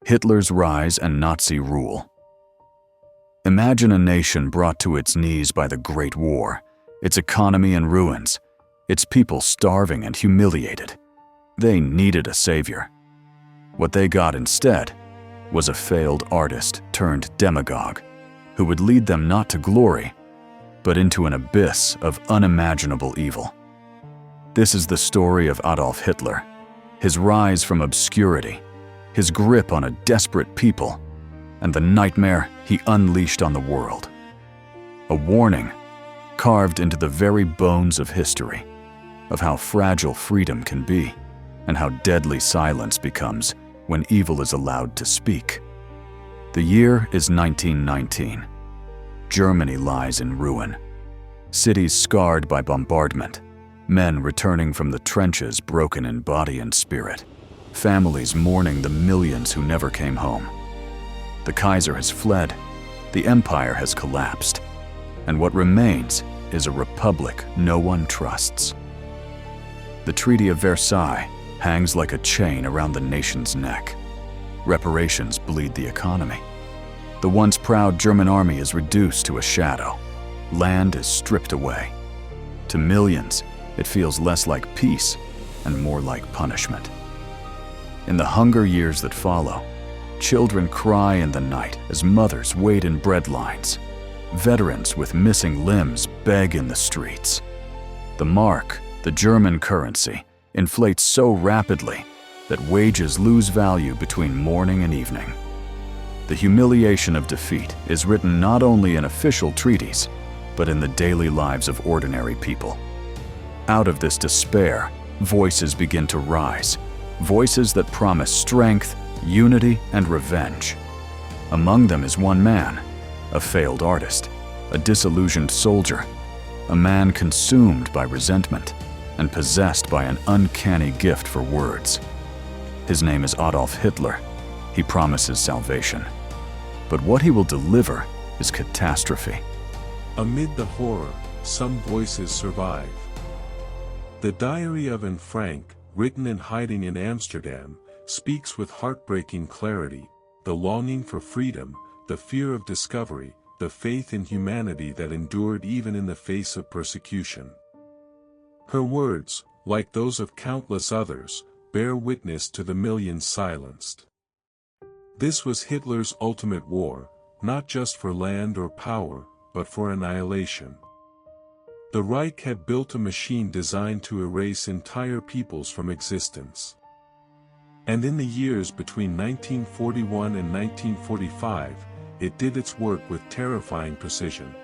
Hitler's rise and Nazi rule. Imagine a nation brought to its knees by the Great War, its economy in ruins, its people starving and humiliated. They needed a savior. What they got instead was a failed artist turned demagogue who would lead them not to glory, but into an abyss of unimaginable evil. This is the story of Adolf Hitler, his rise from obscurity, his grip on a desperate people, and the nightmare he unleashed on the world. A warning carved into the very bones of history of how fragile freedom can be and how deadly silence becomes when evil is allowed to speak. The year is 1919. Germany lies in ruin. Cities scarred by bombardment, men returning from the trenches broken in body and spirit, families mourning the millions who never came home. The Kaiser has fled, the empire has collapsed, and what remains is a republic no one trusts. The Treaty of Versailles hangs like a chain around the nation's neck. Reparations bleed the economy. The once proud German army is reduced to a shadow. Land is stripped away. To millions, it feels less like peace and more like punishment. In the hunger years that follow, children cry in the night as mothers wait in bread lines. Veterans with missing limbs beg in the streets. The mark, the German currency, inflates so rapidly that wages lose value between morning and evening. The humiliation of defeat is written not only in official treaties, but in the daily lives of ordinary people. Out of this despair, voices begin to rise, voices that promise strength, unity, and revenge. Among them is one man, a failed artist, a disillusioned soldier, a man consumed by resentment and possessed by an uncanny gift for words. His name is Adolf Hitler. He promises salvation. But what he will deliver is catastrophe. Amid the horror, some voices survive. The Diary of Anne Frank, written in hiding in Amsterdam, speaks with heartbreaking clarity: the longing for freedom, the fear of discovery, the faith in humanity that endured even in the face of persecution. Her words, like those of countless others, bear witness to the millions silenced. This was Hitler's ultimate war, not just for land or power, but for annihilation. The Reich had built a machine designed to erase entire peoples from existence. And in the years between 1941 and 1945, it did its work with terrifying precision.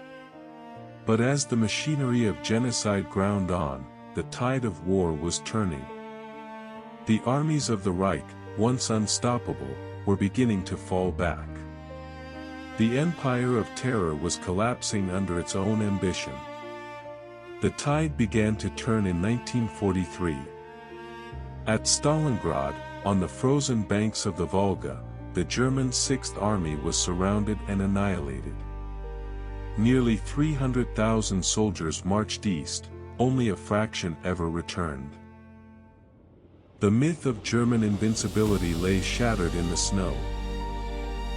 But as the machinery of genocide ground on, the tide of war was turning. The armies of the Reich, once unstoppable, were beginning to fall back. The empire of terror was collapsing under its own ambition. The tide began to turn in 1943. At Stalingrad, on the frozen banks of the Volga, the German Sixth Army was surrounded and annihilated. Nearly 300,000 soldiers marched east, only a fraction ever returned. The myth of German invincibility lay shattered in the snow.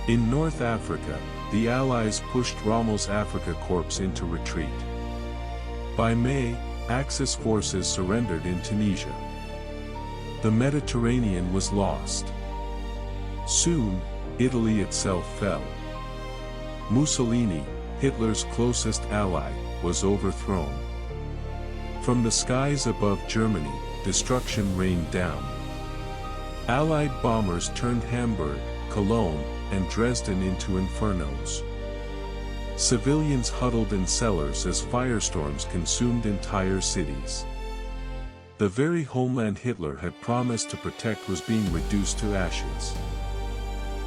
In North Africa, the Allies pushed Rommel's Afrika Korps into retreat. By May, Axis forces surrendered in Tunisia. The Mediterranean was lost. Soon, Italy itself fell. Mussolini, Hitler's closest ally, was overthrown. From the skies above Germany, destruction rained down. Allied bombers turned Hamburg, Cologne, and Dresden into infernos. Civilians huddled in cellars as firestorms consumed entire cities. The very homeland Hitler had promised to protect was being reduced to ashes.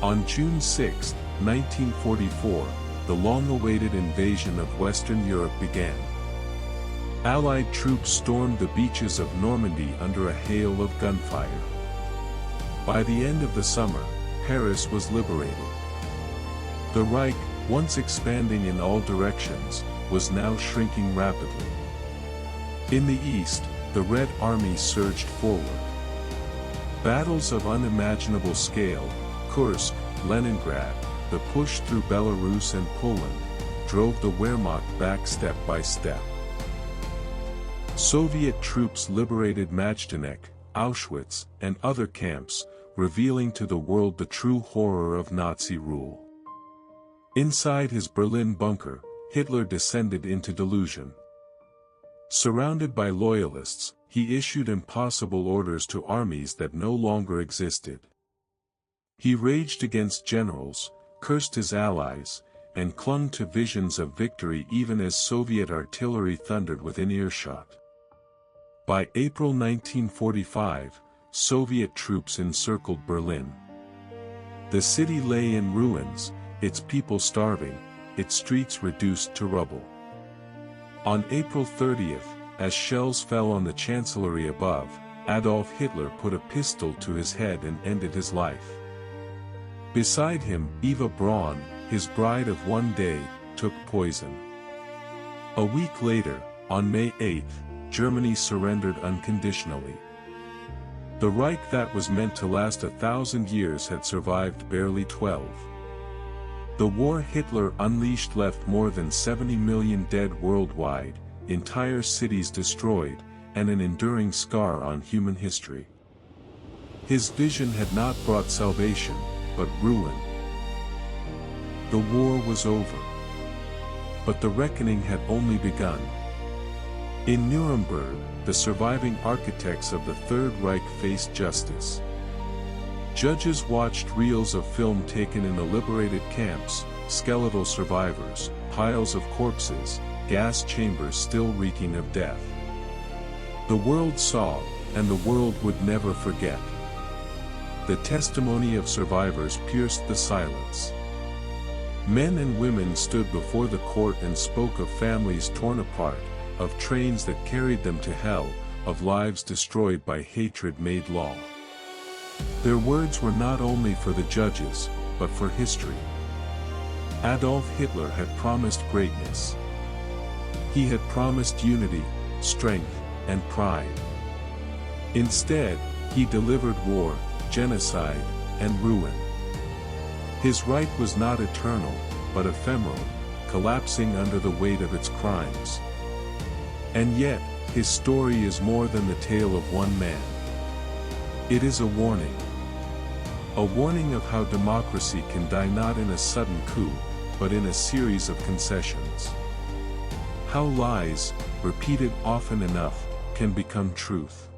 On June 6, 1944, the long-awaited invasion of Western Europe began. Allied troops stormed the beaches of Normandy under a hail of gunfire. By the end of the summer, Paris was liberated. The Reich, once expanding in all directions, was now shrinking rapidly. In the east, the Red Army surged forward. Battles of unimaginable scale, Kursk, Leningrad, the push through Belarus and Poland, drove the Wehrmacht back step by step. Soviet troops liberated Majdanek, Auschwitz, and other camps, revealing to the world the true horror of Nazi rule. Inside his Berlin bunker, Hitler descended into delusion. Surrounded by loyalists, he issued impossible orders to armies that no longer existed. He raged against generals, cursed his allies, and clung to visions of victory even as Soviet artillery thundered within earshot. By April 1945, Soviet troops encircled Berlin. The city lay in ruins, its people starving, its streets reduced to rubble. On April 30th, as shells fell on the chancellery above, Adolf Hitler put a pistol to his head and ended his life. Beside him, Eva Braun, his bride of one day, took poison. A week later, on May 8th, Germany surrendered unconditionally. The Reich that was meant to last 1,000 years had survived barely 12. The war Hitler unleashed left more than 70 million dead worldwide, entire cities destroyed, and an enduring scar on human history. His vision had not brought salvation, but ruin. The war was over. But the reckoning had only begun. In Nuremberg, the surviving architects of the Third Reich faced justice. Judges watched reels of film taken in the liberated camps, skeletal survivors, piles of corpses, gas chambers still reeking of death. The world saw, and the world would never forget. The testimony of survivors pierced the silence. Men and women stood before the court and spoke of families torn apart, of trains that carried them to hell, of lives destroyed by hatred made law. Their words were not only for the judges, but for history. Adolf Hitler had promised greatness. He had promised unity, strength, and pride. Instead, he delivered war, genocide, and ruin. His Reich was not eternal, but ephemeral, collapsing under the weight of its crimes. And yet, his story is more than the tale of one man. It is a warning. A warning of how democracy can die not in a sudden coup, but in a series of concessions. How lies, repeated often enough, can become truth.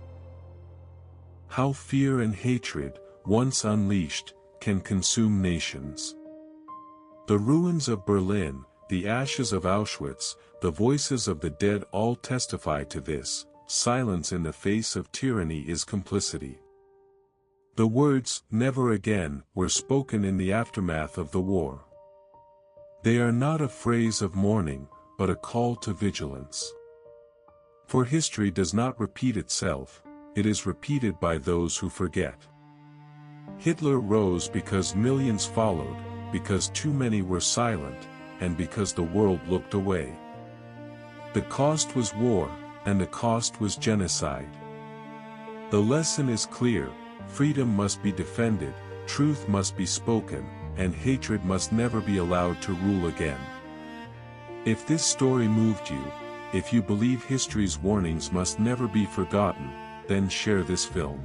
How fear and hatred, once unleashed, can consume nations. The ruins of Berlin, the ashes of Auschwitz, the voices of the dead all testify to this. Silence in the face of tyranny is complicity. The words, "never again," were spoken in the aftermath of the war. They are not a phrase of mourning, but a call to vigilance. For history does not repeat itself, it is repeated by those who forget. Hitler rose because millions followed, because too many were silent, and because the world looked away. The cost was war, and the cost was genocide. The lesson is clear: freedom must be defended, truth must be spoken, and hatred must never be allowed to rule again. If this story moved you, if you believe history's warnings must never be forgotten, then share this film.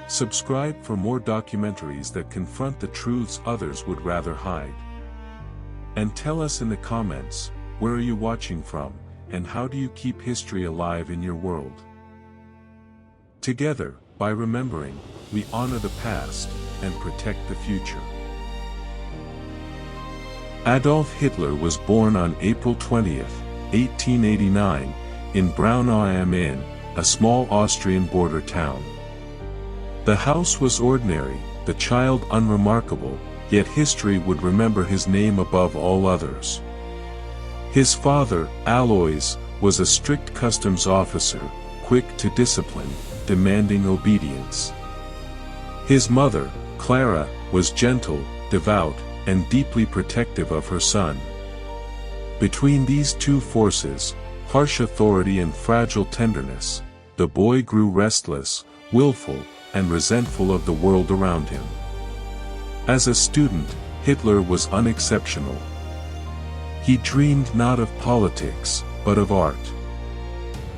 Subscribe for more documentaries that confront the truths others would rather hide. And tell us in the comments, where are you watching from, and how do you keep history alive in your world? Together, by remembering, we honor the past, and protect the future. Adolf Hitler was born on April 20, 1889, in Braunau am Inn, a small Austrian border town. The house was ordinary, the child unremarkable, yet history would remember his name above all others. His father, Alois, was a strict customs officer, quick to discipline, demanding obedience. His mother, Clara, was gentle, devout, and deeply protective of her son. Between these two forces, harsh authority and fragile tenderness, the boy grew restless, willful, and resentful of the world around him. As a student, Hitler was unexceptional. He dreamed not of politics, but of art.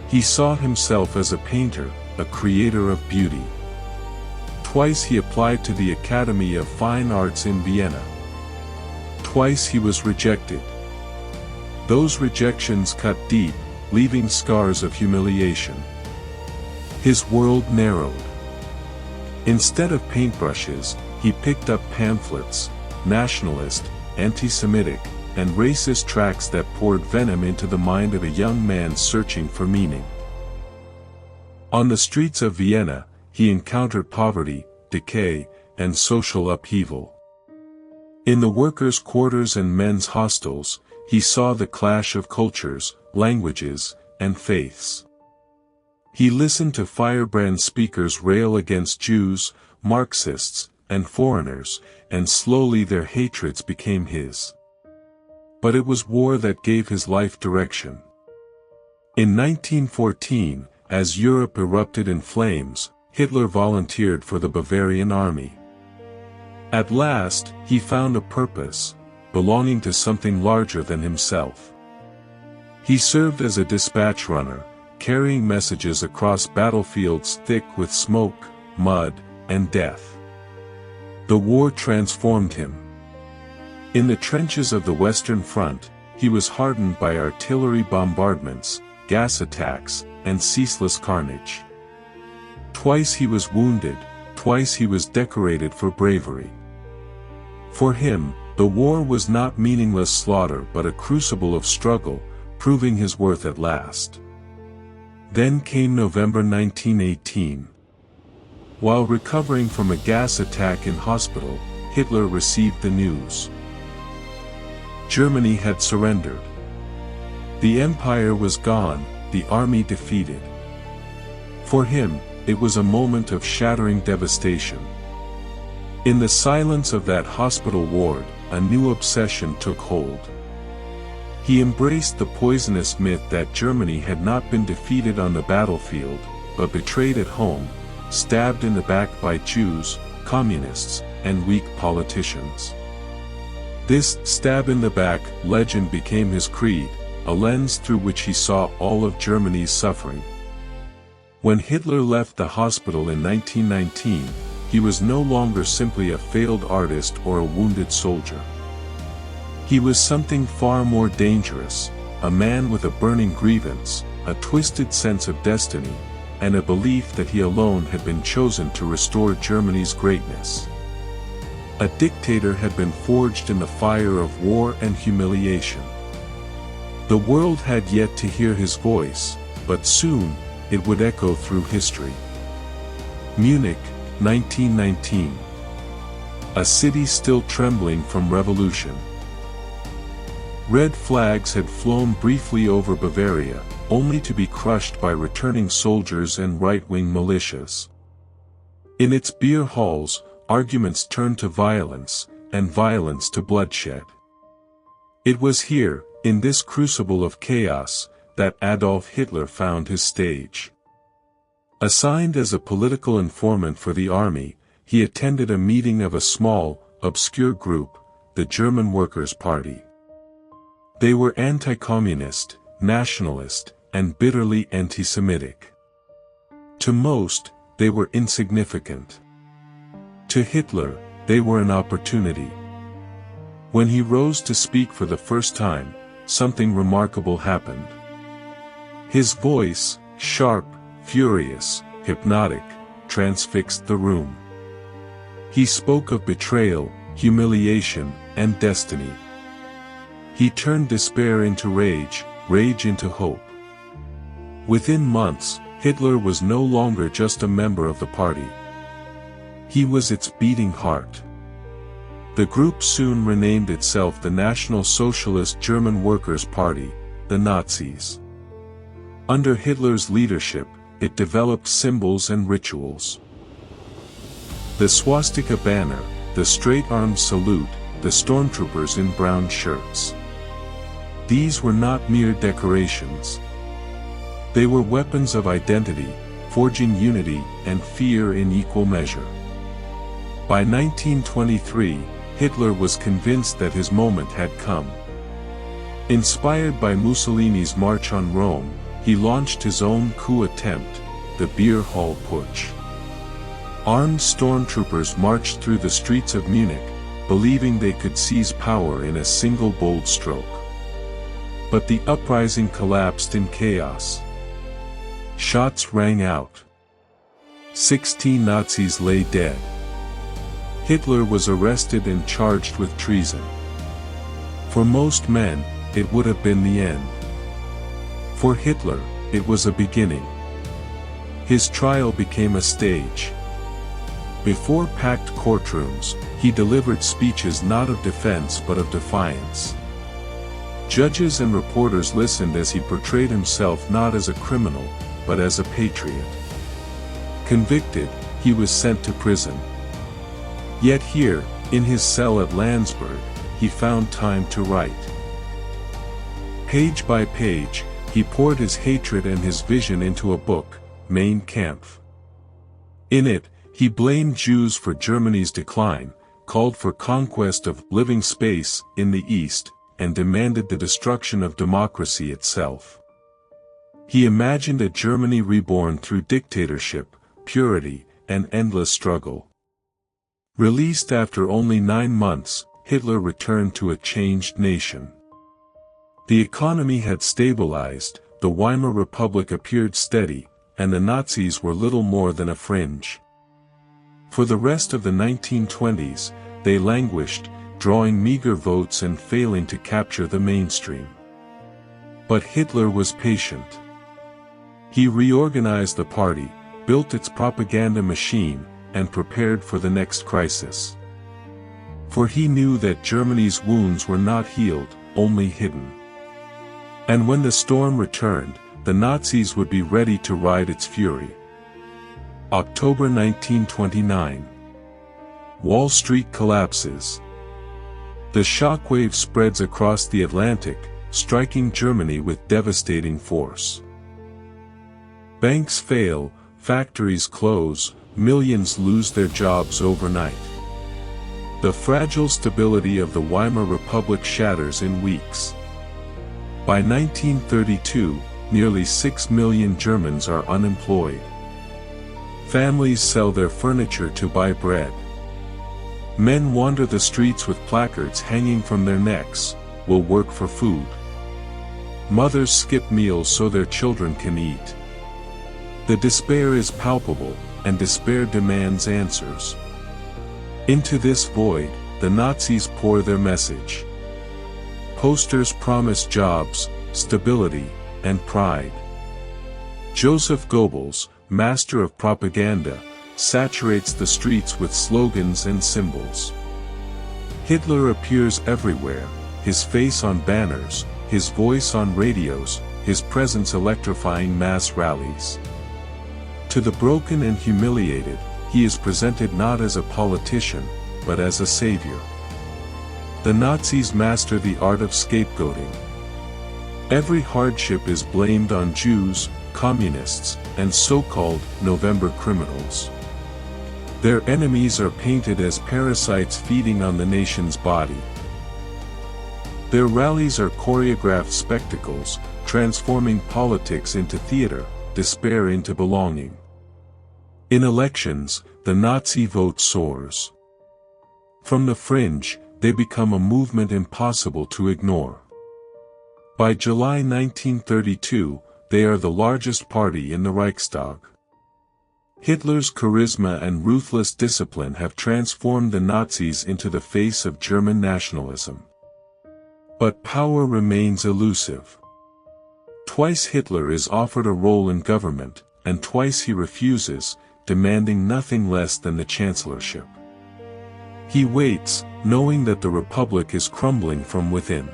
He saw himself as a painter, a creator of beauty. Twice he applied to the Academy of Fine Arts in Vienna. Twice he was rejected. Those rejections cut deep, leaving scars of humiliation. His world narrowed. Instead of paintbrushes, he picked up pamphlets, nationalist, anti-Semitic, and racist tracts that poured venom into the mind of a young man searching for meaning. On the streets of Vienna, he encountered poverty, decay, and social upheaval. In the workers' quarters and men's hostels, he saw the clash of cultures, languages, and faiths. He listened to firebrand speakers rail against Jews, Marxists, and foreigners, and slowly their hatreds became his. But it was war that gave his life direction. In 1914, as Europe erupted in flames, Hitler volunteered for the Bavarian army. At last, he found a purpose, belonging to something larger than himself. He served as a dispatch runner, carrying messages across battlefields thick with smoke, mud, and death. The war transformed him. In the trenches of the Western Front, he was hardened by artillery bombardments, gas attacks, and ceaseless carnage. Twice he was wounded, twice he was decorated for bravery. For him, the war was not meaningless slaughter but a crucible of struggle, proving his worth at last. Then came November 1918. While recovering from a gas attack in hospital, Hitler received the news. Germany had surrendered. The empire was gone, the army defeated. For him, it was a moment of shattering devastation. In the silence of that hospital ward, a new obsession took hold. He embraced the poisonous myth that Germany had not been defeated on the battlefield, but betrayed at home, stabbed in the back by Jews, communists, and weak politicians. This stab in the back legend became his creed, a lens through which he saw all of Germany's suffering. When Hitler left the hospital in 1919, he was no longer simply a failed artist or a wounded soldier. He was something far more dangerous, a man with a burning grievance, a twisted sense of destiny, and a belief that he alone had been chosen to restore Germany's greatness. A dictator had been forged in the fire of war and humiliation. The world had yet to hear his voice, but soon, it would echo through history. Munich, 1919. A city still trembling from revolution. Red flags had flown briefly over Bavaria, only to be crushed by returning soldiers and right-wing militias. In its beer halls, arguments turned to violence, and violence to bloodshed. It was here, in this crucible of chaos, that Adolf Hitler found his stage. Assigned as a political informant for the army, he attended a meeting of a small, obscure group, the German Workers' Party. They were anti-communist, nationalist, and bitterly anti-Semitic. To most, they were insignificant. To Hitler, they were an opportunity. When he rose to speak for the first time, something remarkable happened. His voice, sharp, furious, hypnotic, transfixed the room. He spoke of betrayal, humiliation, and destiny. He turned despair into rage, rage into hope. Within months, Hitler was no longer just a member of the party. He was its beating heart. The group soon renamed itself the National Socialist German Workers' Party, the Nazis. Under Hitler's leadership, it developed symbols and rituals. The swastika banner, the straight-armed salute, the stormtroopers in brown shirts. These were not mere decorations. They were weapons of identity, forging unity and fear in equal measure. By 1923, Hitler was convinced that his moment had come. Inspired by Mussolini's March on Rome, he launched his own coup attempt, the Beer Hall Putsch. Armed stormtroopers marched through the streets of Munich, believing they could seize power in a single bold stroke. But the uprising collapsed in chaos. Shots rang out. 16 Nazis lay dead. Hitler was arrested and charged with treason. For most men, it would have been the end. For Hitler, it was a beginning. His trial became a stage. Before packed courtrooms, he delivered speeches not of defense but of defiance. Judges and reporters listened as he portrayed himself not as a criminal, but as a patriot. Convicted, he was sent to prison. Yet here, in his cell at Landsberg, he found time to write. Page by page, he poured his hatred and his vision into a book, Mein Kampf. In it, he blamed Jews for Germany's decline, called for conquest of living space in the East, and demanded the destruction of democracy itself. He imagined a Germany reborn through dictatorship, purity, and endless struggle. Released after only 9 months, Hitler returned to a changed nation. The economy had stabilized, the Weimar Republic appeared steady, and the Nazis were little more than a fringe. For the rest of the 1920s, they languished, drawing meager votes and failing to capture the mainstream. But Hitler was patient. He reorganized the party, built its propaganda machine, and prepared for the next crisis. For he knew that Germany's wounds were not healed, only hidden. And when the storm returned, the Nazis would be ready to ride its fury. October 1929. Wall Street collapses. The shockwave spreads across the Atlantic, striking Germany with devastating force. Banks fail, factories close, millions lose their jobs overnight. The fragile stability of the Weimar Republic shatters in weeks. By 1932, nearly 6 million Germans are unemployed. Families sell their furniture to buy bread. Men wander the streets with placards hanging from their necks, "Will work for food." Mothers skip meals so their children can eat. The despair is palpable, and despair demands answers. Into this void, the Nazis pour their message. Posters promise jobs, stability, and pride. Joseph Goebbels, master of propaganda, saturates the streets with slogans and symbols. Hitler appears everywhere, his face on banners, his voice on radios, his presence electrifying mass rallies. To the broken and humiliated, he is presented not as a politician, but as a savior. The Nazis master the art of scapegoating. Every hardship is blamed on Jews, communists, and so-called November criminals. Their enemies are painted as parasites feeding on the nation's body. Their rallies are choreographed spectacles, transforming politics into theater, despair into belonging. In elections, the Nazi vote soars. From the fringe, they become a movement impossible to ignore. By July 1932, they are the largest party in the Reichstag. Hitler's charisma and ruthless discipline have transformed the Nazis into the face of German nationalism. But power remains elusive. Twice Hitler is offered a role in government, and twice he refuses, demanding nothing less than the chancellorship. He waits, knowing that the Republic is crumbling from within.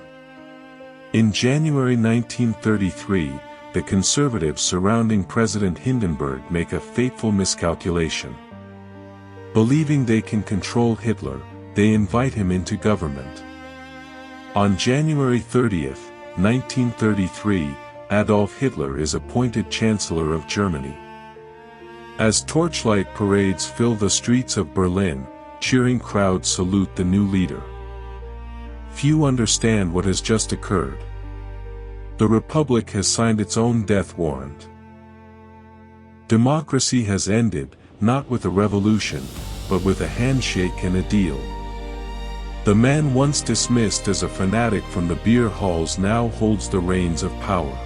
In January 1933, the conservatives surrounding President Hindenburg make a fateful miscalculation. Believing they can control Hitler, they invite him into government. On January 30, 1933, Adolf Hitler is appointed Chancellor of Germany. As torchlight parades fill the streets of Berlin, cheering crowds salute the new leader. Few understand what has just occurred. The Republic has signed its own death warrant. Democracy has ended, not with a revolution, but with a handshake and a deal. The man once dismissed as a fanatic from the beer halls now holds the reins of power.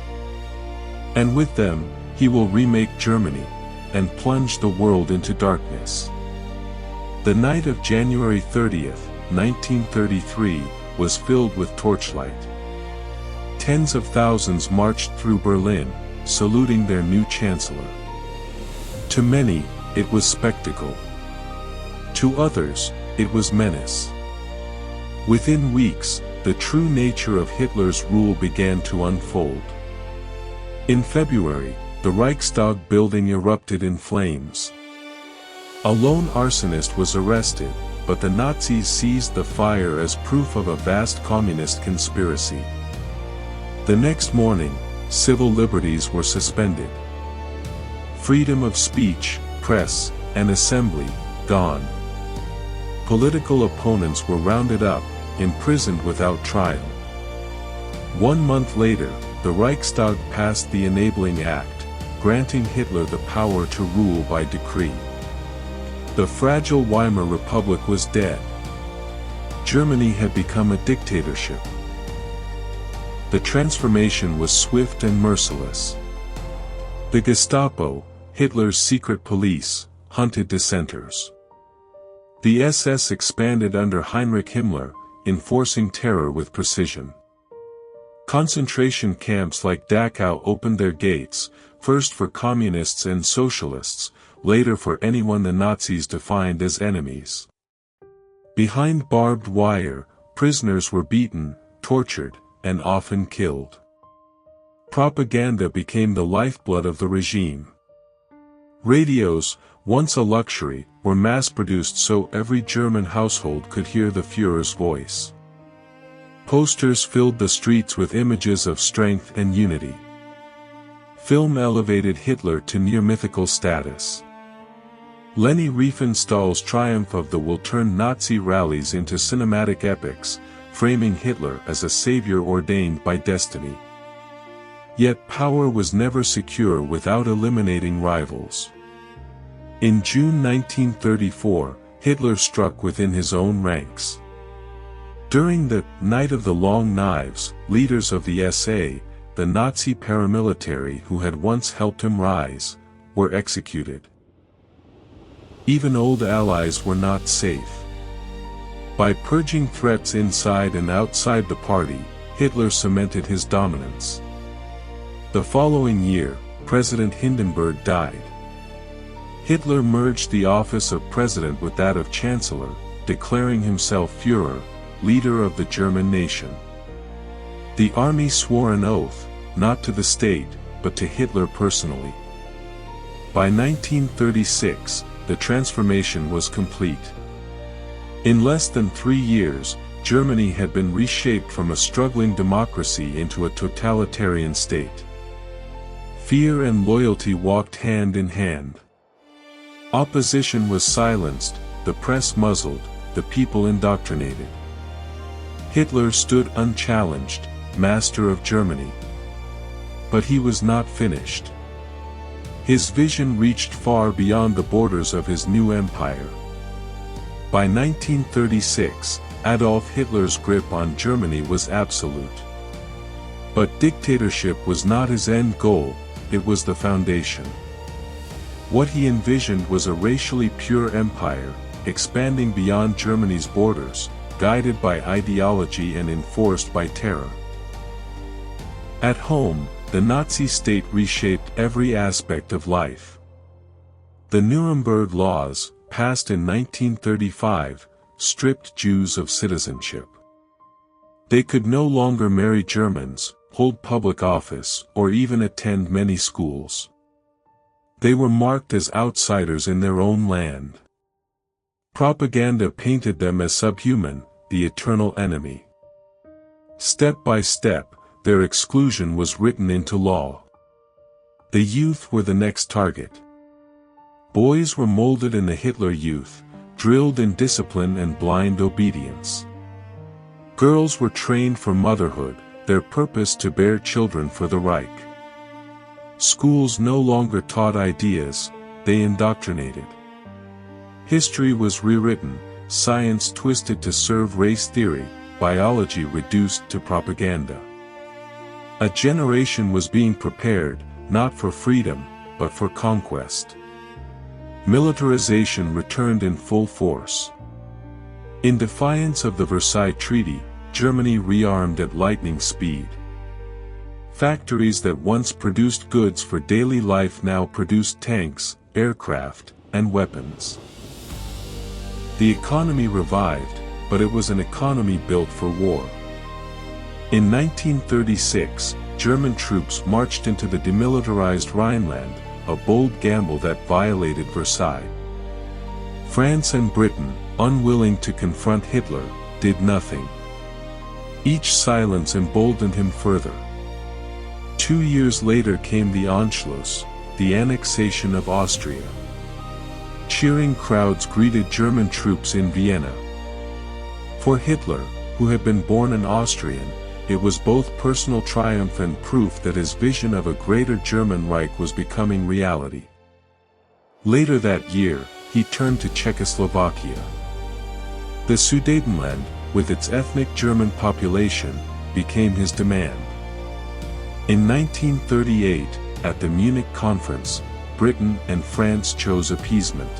And with them, he will remake Germany, and plunge the world into darkness. The night of January 30th, 1933, was filled with torchlight. Tens of thousands marched through Berlin, saluting their new chancellor. To many, it was spectacle. To others, it was menace. Within weeks, the true nature of Hitler's rule began to unfold. In February, the Reichstag building erupted in flames. A lone arsonist was arrested, but the Nazis seized the fire as proof of a vast communist conspiracy. The next morning, civil liberties were suspended. Freedom of speech, press, and assembly, gone. Political opponents were rounded up, imprisoned without trial. 1 month later, the Reichstag passed the Enabling Act, granting Hitler the power to rule by decree. The fragile Weimar Republic was dead. Germany had become a dictatorship. The transformation was swift and merciless. The Gestapo, Hitler's secret police, hunted dissenters. The SS expanded under Heinrich Himmler, enforcing terror with precision. Concentration camps like Dachau opened their gates, first for communists and socialists, later for anyone the Nazis defined as enemies. Behind barbed wire, prisoners were beaten, tortured, and often killed. Propaganda became the lifeblood of the regime. Radios, once a luxury, were mass-produced so every German household could hear the Führer's voice. Posters filled the streets with images of strength and unity. Film elevated Hitler to near-mythical status. Leni Riefenstahl's triumph of the will turned Nazi rallies into cinematic epics, framing Hitler as a savior ordained by destiny. Yet power was never secure without eliminating rivals. In June 1934, Hitler struck within his own ranks. During the Night of the Long Knives, leaders of the SA, the Nazi paramilitary who had once helped him rise, were executed. Even old allies were not safe. By purging threats inside and outside the party, Hitler cemented his dominance. The following year, President Hindenburg died. Hitler merged the office of president with that of chancellor, declaring himself Führer, leader of the German nation. The army swore an oath, not to the state, but to Hitler personally. By 1936, the transformation was complete. In less than 3 years, Germany had been reshaped from a struggling democracy into a totalitarian state. Fear and loyalty walked hand in hand. Opposition was silenced, the press muzzled, the people indoctrinated. Hitler stood unchallenged, master of Germany. But he was not finished. His vision reached far beyond the borders of his new empire. By 1936, Adolf Hitler's grip on Germany was absolute. But dictatorship was not his end goal, it was the foundation. What he envisioned was a racially pure empire, expanding beyond Germany's borders, guided by ideology and enforced by terror. At home, the Nazi state reshaped every aspect of life. The Nuremberg laws, passed in 1935, stripped Jews of citizenship. They could no longer marry Germans, hold public office, or even attend many schools. They were marked as outsiders in their own land. Propaganda painted them as subhuman, the eternal enemy. Step by step, their exclusion was written into law. The youth were the next target. Boys were molded in the Hitler Youth, drilled in discipline and blind obedience. Girls were trained for motherhood, their purpose to bear children for the Reich. Schools no longer taught ideas, they indoctrinated. History was rewritten, science twisted to serve race theory, biology reduced to propaganda. A generation was being prepared, not for freedom, but for conquest. Militarization returned in full force. In defiance of the Versailles Treaty, Germany rearmed at lightning speed. Factories that once produced goods for daily life now produced tanks, aircraft, and weapons. The economy revived, but it was an economy built for war. In 1936, German troops marched into the demilitarized Rhineland, a bold gamble that violated Versailles. France and Britain, unwilling to confront Hitler, did nothing. Each silence emboldened him further. 2 years later came the Anschluss, the annexation of Austria. Cheering crowds greeted German troops in Vienna. For Hitler, who had been born an Austrian, it was both personal triumph and proof that his vision of a greater German Reich was becoming reality. Later that year, he turned to Czechoslovakia. The Sudetenland, with its ethnic German population, became his demand. In 1938, at the Munich Conference, Britain and France chose appeasement.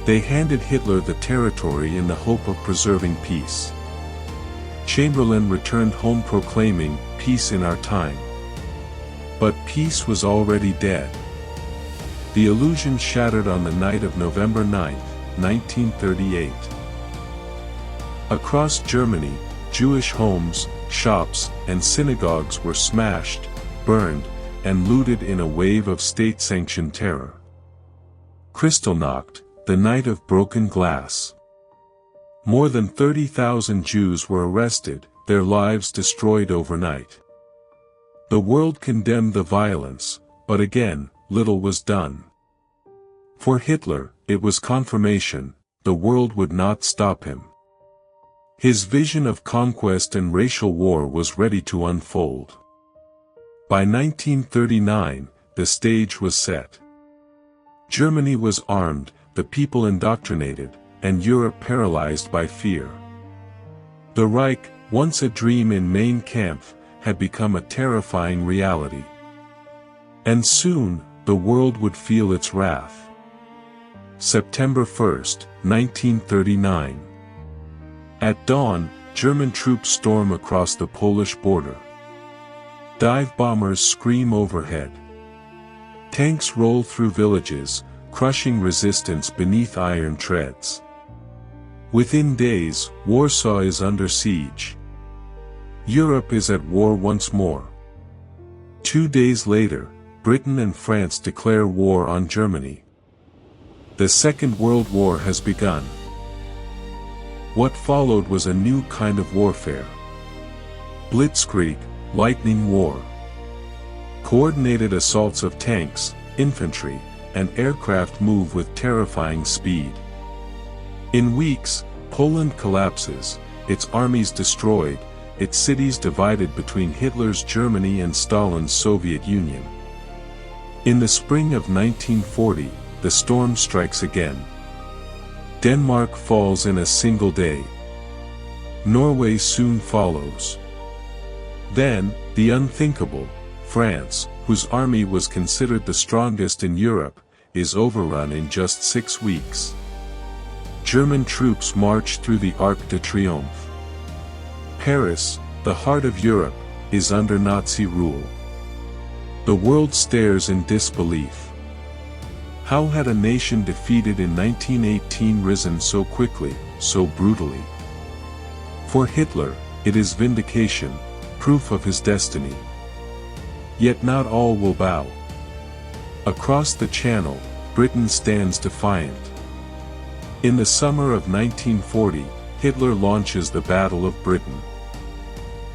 They handed Hitler the territory in the hope of preserving peace. Chamberlain returned home proclaiming, "Peace in our time." But peace was already dead. The illusion shattered on the night of November 9, 1938. Across Germany, Jewish homes, shops, and synagogues were smashed, burned, and looted in a wave of state-sanctioned terror. Kristallnacht, the night of broken glass. More than 30,000 Jews were arrested, their lives destroyed overnight. The world condemned the violence, but again, little was done. For Hitler, it was confirmation, the world would not stop him. His vision of conquest and racial war was ready to unfold. By 1939, the stage was set. Germany was armed, the people indoctrinated, and Europe paralyzed by fear. The Reich, once a dream in Mein Kampf, had become a terrifying reality. And soon, the world would feel its wrath. September 1, 1939. At dawn, German troops storm across the Polish border. Dive bombers scream overhead. Tanks roll through villages, crushing resistance beneath iron treads. Within days, Warsaw is under siege. Europe is at war once more. 2 days later, Britain and France declare war on Germany. The Second World War has begun. What followed was a new kind of warfare. Blitzkrieg, lightning war. Coordinated assaults of tanks, infantry, and aircraft move with terrifying speed. In weeks, Poland collapses, its armies destroyed, its cities divided between Hitler's Germany and Stalin's Soviet Union. In the spring of 1940, the storm strikes again. Denmark falls in a single day. Norway soon follows. Then, the unthinkable, France, whose army was considered the strongest in Europe, is overrun in just 6 weeks. German troops march through the Arc de Triomphe. Paris, the heart of Europe, is under Nazi rule. The world stares in disbelief. How had a nation defeated in 1918 risen so quickly, so brutally? For Hitler, it is vindication, proof of his destiny. Yet not all will bow. Across the Channel, Britain stands defiant. In the summer of 1940, Hitler launches the Battle of Britain.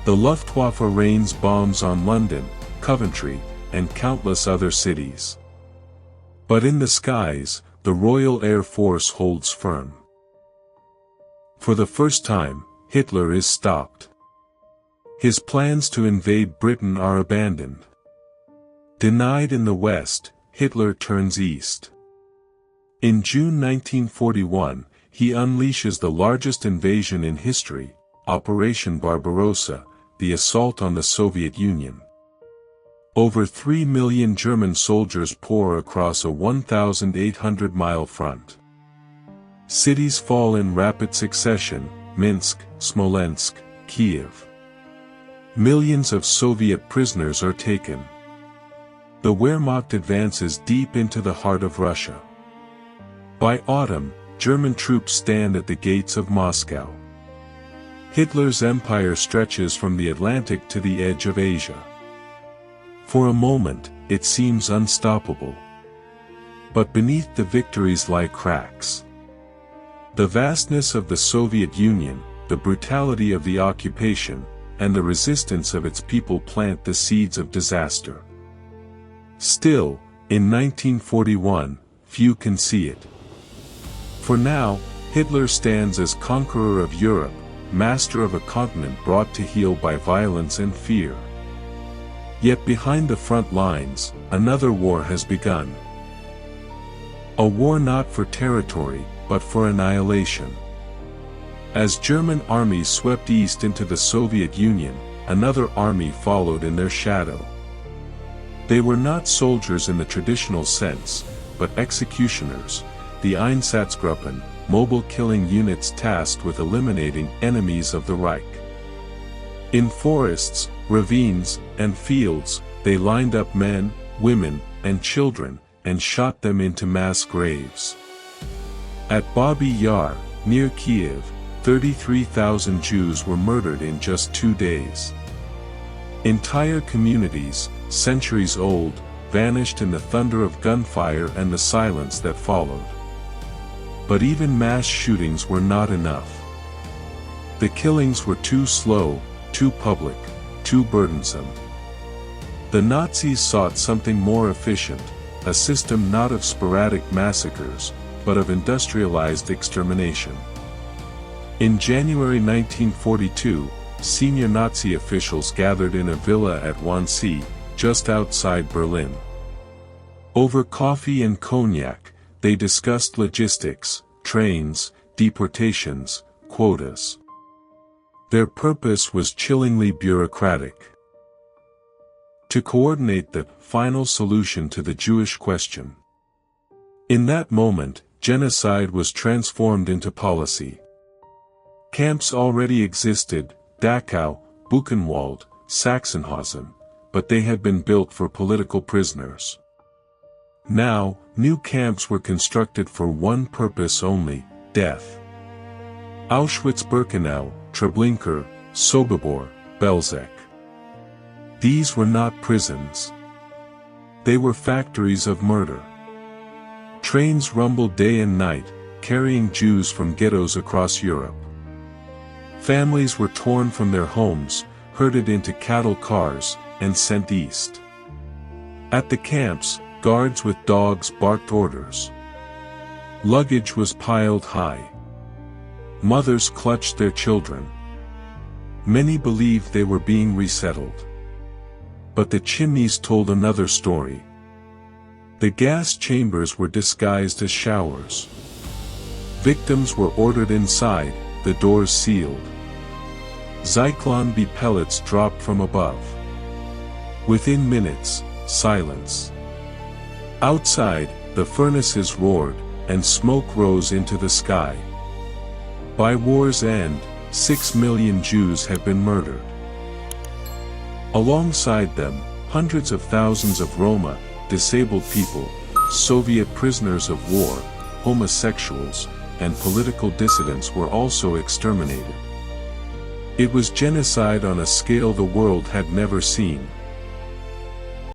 The Luftwaffe rains bombs on London, Coventry, and countless other cities. But in the skies, the Royal Air Force holds firm. For the first time, Hitler is stopped. His plans to invade Britain are abandoned. Denied in the West, Hitler turns east. In June 1941, he unleashes the largest invasion in history, Operation Barbarossa, the assault on the Soviet Union. Over 3 million German soldiers pour across a 1,800-mile front. Cities fall in rapid succession: Minsk, Smolensk, Kiev. Millions of Soviet prisoners are taken. The Wehrmacht advances deep into the heart of Russia. By autumn, German troops stand at the gates of Moscow. Hitler's empire stretches from the Atlantic to the edge of Asia. For a moment, it seems unstoppable. But beneath the victories lie cracks. The vastness of the Soviet Union, the brutality of the occupation, and the resistance of its people plant the seeds of disaster. Still, in 1941, few can see it. For now, Hitler stands as conqueror of Europe, master of a continent brought to heel by violence and fear. Yet behind the front lines, another war has begun. A war not for territory, but for annihilation. As German armies swept east into the Soviet Union, another army followed in their shadow. They were not soldiers in the traditional sense, but executioners, the Einsatzgruppen, mobile killing units tasked with eliminating enemies of the Reich. In forests, ravines, and fields, they lined up men, women, and children, and shot them into mass graves. At Babi Yar, near Kiev, 33,000 Jews were murdered in just 2 days. Entire communities, centuries old, vanished in the thunder of gunfire and the silence that followed. But even mass shootings were not enough. The killings were too slow, too public, too burdensome. The Nazis sought something more efficient, a system not of sporadic massacres, but of industrialized extermination. In January 1942, senior Nazi officials gathered in a villa at Wannsee, just outside Berlin. Over coffee and cognac, they discussed logistics, trains, deportations, quotas. Their purpose was chillingly bureaucratic: to coordinate the final solution to the Jewish question. In that moment, genocide was transformed into policy. Camps already existed: Dachau, Buchenwald, Sachsenhausen, but they had been built for political prisoners. Now, new camps were constructed for one purpose only: death. Auschwitz-Birkenau, Treblinka, Sobibor, Belzec. These were not prisons. They were factories of murder. Trains rumbled day and night, carrying Jews from ghettos across Europe. Families were torn from their homes, herded into cattle cars, and sent east. At the camps, guards with dogs barked orders. Luggage was piled high. Mothers clutched their children. Many believed they were being resettled. But the chimneys told another story. The gas chambers were disguised as showers. Victims were ordered inside, the doors sealed. Zyklon B pellets dropped from above. Within minutes, silence. Outside, the furnaces roared, and smoke rose into the sky. By war's end, 6 million Jews had been murdered. Alongside them, hundreds of thousands of Roma, disabled people, Soviet prisoners of war, homosexuals, and political dissidents were also exterminated. It was genocide on a scale the world had never seen.